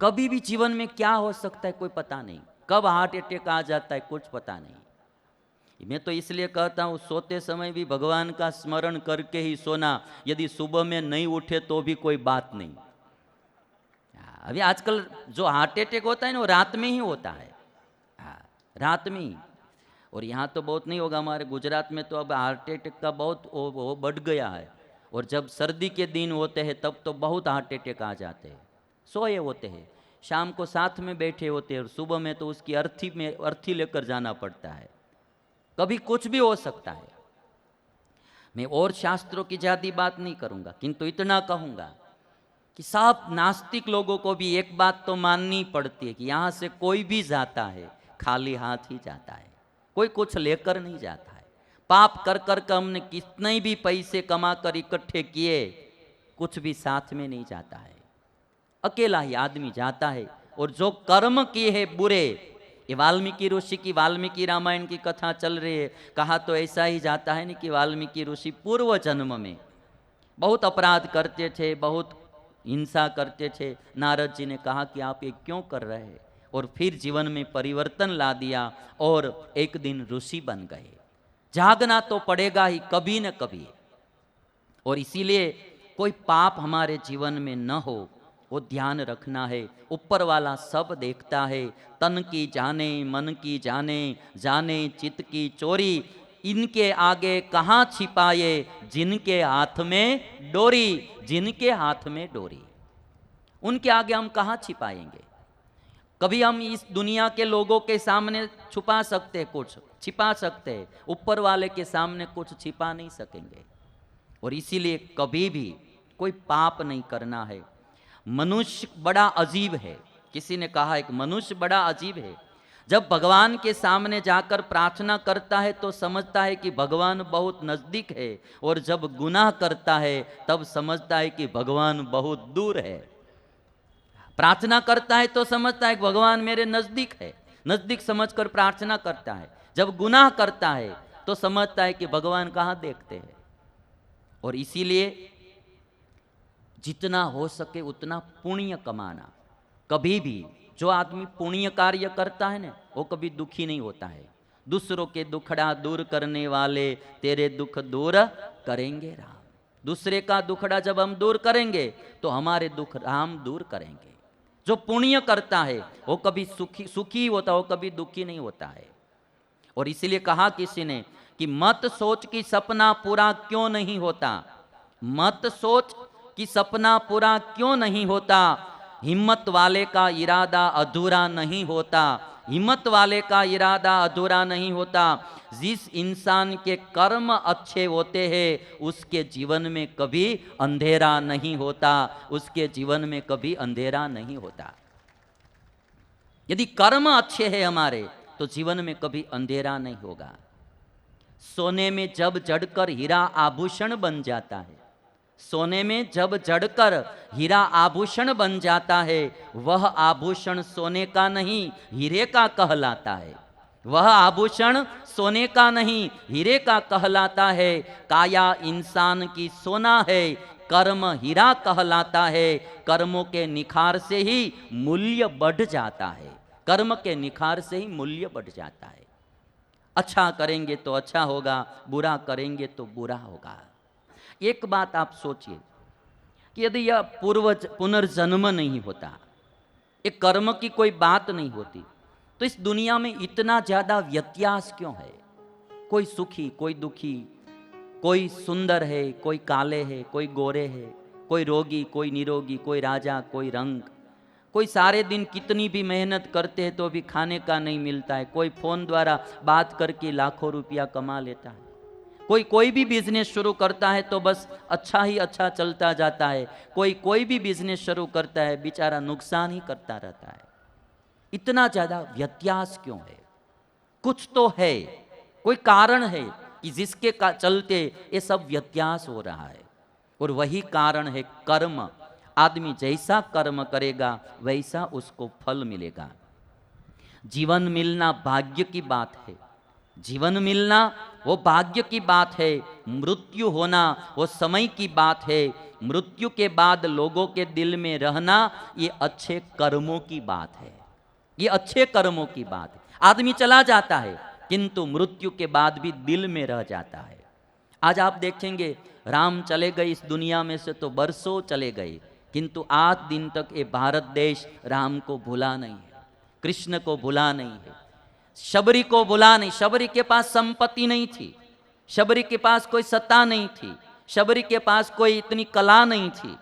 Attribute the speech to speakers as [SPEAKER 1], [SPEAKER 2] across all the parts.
[SPEAKER 1] कभी भी जीवन में क्या हो सकता है कोई पता नहीं, कब हार्ट अटैक आ जाता है कुछ पता नहीं। मैं तो इसलिए कहता हूँ सोते समय भी भगवान का स्मरण करके ही सोना, यदि सुबह में नहीं उठे तो भी कोई बात नहीं। अभी आजकल जो हार्ट अटैक होता है ना वो रात में ही होता है, हाँ, रात में ही। और यहाँ तो बहुत नहीं होगा, हमारे गुजरात में तो अब हार्ट अटैक का बहुत वो बढ़ गया है। और जब सर्दी के दिन होते हैं तब तो बहुत हार्ट अटैक आ जाते हैं। सोए होते हैं, शाम को साथ में बैठे होते हैं और सुबह में तो उसकी अर्थी लेकर जाना पड़ता है। कभी कुछ भी हो सकता है। मैं और शास्त्रों की ज़्यादा बात नहीं करूँगा, किंतु इतना कहूँगा कि सब नास्तिक लोगों को भी एक बात तो माननी पड़ती है कि यहाँ से कोई भी जाता है खाली हाथ ही जाता है, कोई कुछ लेकर नहीं जाता है। पाप कर कर के हमने कितने भी पैसे कमा कर इकट्ठे किए, कुछ भी साथ में नहीं जाता है, अकेला ही आदमी जाता है। और जो कर्म किए हैं बुरे, ये वाल्मीकि ऋषि की वाल्मीकि रामायण की कथा चल रही है, कहा तो ऐसा ही जाता है ना कि वाल्मीकि ऋषि पूर्व जन्म में बहुत अपराध करते थे, बहुत हिंसा करते थे। नारद जी ने कहा कि आप ये क्यों कर रहे हैं, और फिर जीवन में परिवर्तन ला दिया और एक दिन ऋषि बन गए। जागना तो पड़ेगा ही कभी न कभी, और इसीलिए कोई पाप हमारे जीवन में न हो वो ध्यान रखना है। ऊपर वाला सब देखता है, तन की जाने मन की जाने, जाने चित्त की चोरी, इनके आगे कहाँ छिपाए, जिनके हाथ में डोरी, जिनके हाथ में डोरी, उनके आगे हम कहाँ छिपाएंगे। कभी हम इस दुनिया के लोगों के सामने छुपा सकते हैं, कुछ छिपा सकते हैं, ऊपर वाले के सामने कुछ छिपा नहीं सकेंगे। और इसीलिए कभी भी कोई पाप नहीं करना है। मनुष्य बड़ा अजीब है, किसी ने कहा एक मनुष्य बड़ा अजीब है। जब भगवान के सामने जाकर प्रार्थना करता है तो समझता है कि भगवान बहुत नजदीक है, और जब गुनाह करता है तब समझता है कि भगवान बहुत दूर है। प्रार्थना करता है तो समझता है कि भगवान मेरे नजदीक है, नजदीक समझकर प्रार्थना करता है। जब गुनाह करता है तो समझता है कि भगवान कहाँ देखते हैं। और इसीलिए जितना हो सके उतना पुण्य कमाना। कभी भी जो आदमी पुण्य कार्य करता है ना वो कभी दुखी नहीं होता है। दूसरों के दुखड़ा दूर करने वाले तेरे दुख दूर करेंगे राम। दूसरे का दुखड़ा जब हम दूर करेंगे तो हमारे दुख राम दूर करेंगे। जो पुण्य करता है वो कभी सुखी होता, वो कभी दुखी नहीं होता है। और इसीलिए कहा किसी ने कि मत सोच कि सपना पूरा क्यों नहीं होता, मत सोच कि सपना पूरा क्यों नहीं होता, हिम्मत वाले का इरादा अधूरा नहीं होता, हिम्मत वाले का इरादा अधूरा नहीं होता। जिस इंसान के कर्म अच्छे होते हैं उसके जीवन में कभी अंधेरा नहीं होता, उसके जीवन में कभी अंधेरा नहीं होता। यदि कर्म अच्छे हैं हमारे तो जीवन में कभी अंधेरा नहीं होगा। सोने में जब जड़कर हीरा आभूषण बन जाता है, सोने में जब जड़कर हीरा आभूषण बन जाता है, वह आभूषण सोने का नहीं हीरे का कहलाता है। वह आभूषण सोने का नहीं हीरे का कहलाता है। काया इंसान की सोना है, कर्म हीरा कहलाता है। कर्मों के निखार से ही मूल्य बढ़ जाता है, कर्म के निखार से ही मूल्य बढ़ जाता है। अच्छा करेंगे तो अच्छा होगा, बुरा करेंगे तो बुरा होगा। एक बात आप सोचिए कि यदि यह पुनर्जन्म नहीं होता, एक कर्म की कोई बात नहीं होती, तो इस दुनिया में इतना ज्यादा व्यत्यास क्यों है। कोई सुखी कोई दुखी, कोई सुंदर है कोई काले है, कोई गोरे है, कोई रोगी कोई निरोगी, कोई राजा कोई रंग, कोई सारे दिन कितनी भी मेहनत करते हैं तो भी खाने का नहीं मिलता है, कोई फोन द्वारा बात करके लाखों रुपया कमा लेता है, कोई भी बिजनेस शुरू करता है तो बस अच्छा ही अच्छा चलता जाता है, कोई भी बिजनेस शुरू करता है बेचारा नुकसान ही करता रहता है। इतना ज्यादा व्यत्यास क्यों है। कुछ तो है, कोई कारण है कि जिसके चलते ये सब व्यत्यास हो रहा है। और वही कारण है कर्म। आदमी जैसा कर्म करेगा वैसा उसको फल मिलेगा। जीवन मिलना भाग्य की बात है, जीवन मिलना वो भाग्य की बात है, मृत्यु होना वो समय की बात है, मृत्यु के बाद लोगों के दिल में रहना ये अच्छे कर्मों की बात है, ये अच्छे कर्मों की बात है। आदमी चला जाता है किंतु मृत्यु के बाद भी दिल में रह जाता है। आज आप देखेंगे राम चले गए इस दुनिया में से तो बरसों चले गए, किंतु आज दिन तक ये भारत देश राम को भुला नहीं है, कृष्ण को भुला नहीं है, शबरी को भुला नहीं। शबरी के पास संपत्ति नहीं थी, शबरी के पास कोई सत्ता नहीं थी, शबरी के पास कोई इतनी कला नहीं थी,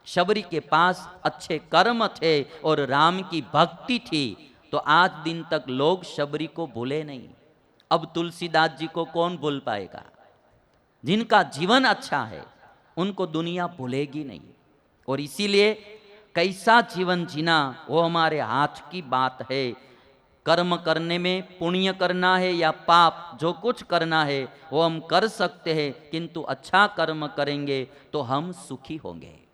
[SPEAKER 1] शबरी के पास अच्छे कर्म थे और राम की भक्ति थी। तो आज दिन तक लोग शबरी को भूले नहीं। अब तुलसीदास जी को कौन भूल पाएगा? जिनका जीवन अच्छा है उनको दुनिया भूलेगी नहीं। और इसीलिए कैसा जीवन जीना वो हमारे हाथ की बात है। कर्म करने में पुण्य करना है या पाप, जो कुछ करना है वो हम कर सकते हैं, किंतु अच्छा कर्म करेंगे तो हम सुखी होंगे।